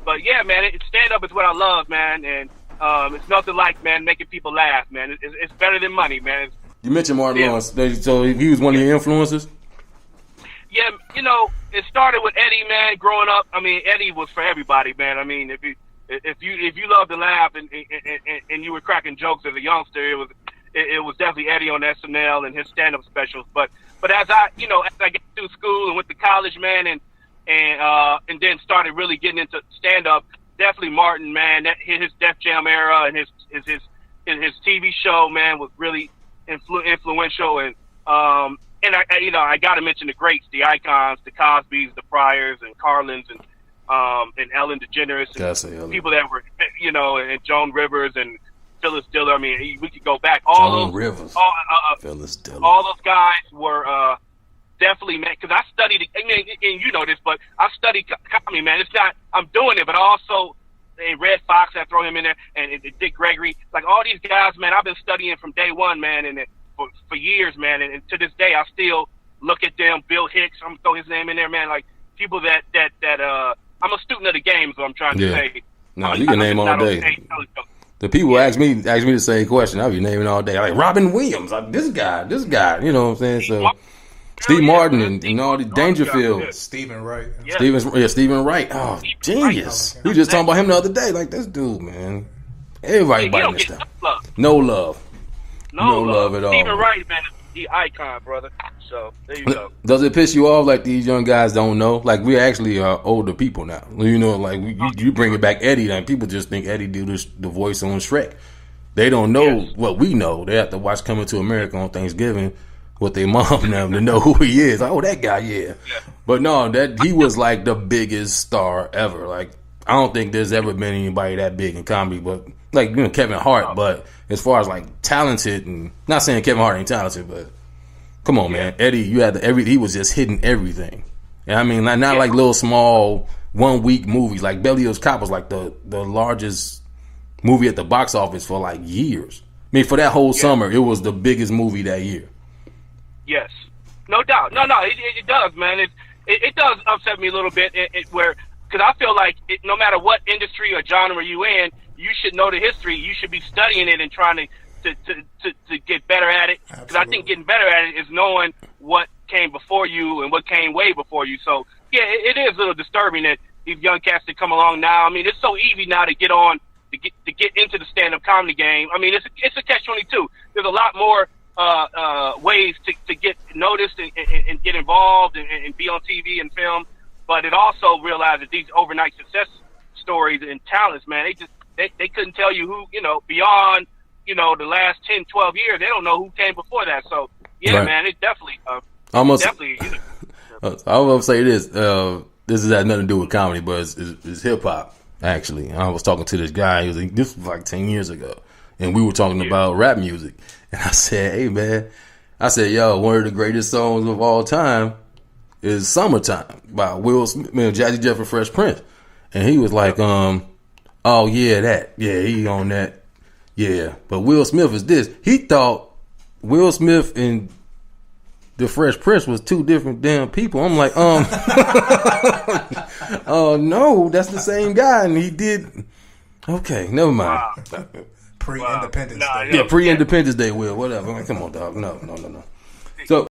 But yeah, man, stand up is what I love, man, and it's nothing like, man, making people laugh, man. It's better than money, man. You mentioned Martin Lawrence, so he was one of your influences. Yeah, it started with Eddie, man. Growing up, I mean, Eddie was for everybody, man. I mean, if you love to laugh and you were cracking jokes as a youngster, it was definitely Eddie on SNL and his stand-up specials. But as I got through school and went to college, man, and then started really getting into stand-up, definitely Martin, man. His Def Jam era and his TV show, man, was really influential. And I got to mention the greats, the icons, the Cosbys, the Pryors, and Carlins, and Ellen DeGeneres, and people that were, and Joan Rivers and Phyllis Diller. I mean, we could go back. Phyllis Diller. All those guys were definitely, man, because I studied, and you know this, but I studied comedy, man. It's not, I'm doing it, but also Red Fox, I throw him in there, and Dick Gregory. Like, all these guys, man, I've been studying from day one, man, and for years, man, and to this day, I still look at them. Bill Hicks, I'm gonna throw his name in there, man. Like, people that I'm a student of the game, is what I'm trying to say. No, you can name all day. The people ask me the same question. I'll be naming all day. Like Robin Williams, like this guy. You know what I'm saying? So Steve Martin and all the Dangerfield. Stephen Wright. Stephen Wright. Oh, genius. We were just talking about him the other day. Like, this dude, man. Everybody biting this stuff. No love. No love at all. Stephen Wright, man, is the icon, brother. So there you go. Does it piss you off like these young guys don't know? Like, we actually are older people now. Like you bring it back Eddie, and people just think Eddie do the voice on Shrek. They don't know what we know. They have to watch Coming to America on Thanksgiving with their mom now to know who he is. Like, oh, that guy, yeah. But no, that he was like the biggest star ever. Like, I don't think there's ever been anybody that big in comedy, but like, Kevin Hart. But as far as like talented, and not saying Kevin Hart ain't talented, but come on, man, Eddie, he was just hitting everything. And I mean, not like little small 1 week movies. Like Beverly Hills Cop was like the largest movie at the box office for like years. I mean, for that whole summer, it was the biggest movie that year. Yes, no doubt. No, it does, man. It does upset me a little bit, because I feel like no matter what industry or genre you in, you should know the history. You should be studying it and trying to get better at it. Because I think getting better at it is knowing what came before you and what came way before you. So yeah, it is a little disturbing that these young cats that come along now. I mean, it's so easy now to get on to get into the stand-up comedy game. I mean, it's a catch-22. There's a lot more ways to get noticed and get involved and be on TV and film, but it also realized that these overnight success stories and talents, man, they couldn't tell you who, beyond, the last 10, 12 years, they don't know who came before that. So yeah, right. Man, it definitely, I was gonna say this. This has nothing to do with comedy, but it's hip hop. Actually, I was talking to this guy. This was like 10 years ago, and we were talking about rap music. And I said, hey, man, yo, one of the greatest songs of all time is Summertime by Will Smith, Jazzy Jeff and Fresh Prince. And he was like, oh, yeah, that. Yeah, he on that. Yeah, but Will Smith is this. He thought Will Smith and the Fresh Prince was two different damn people. I'm like, oh, no, that's the same guy. And he did. Okay, never mind. Wow. Pre-Independence Day. Yeah, pre-Independence Day, Will. Whatever. Come on, dog. No. So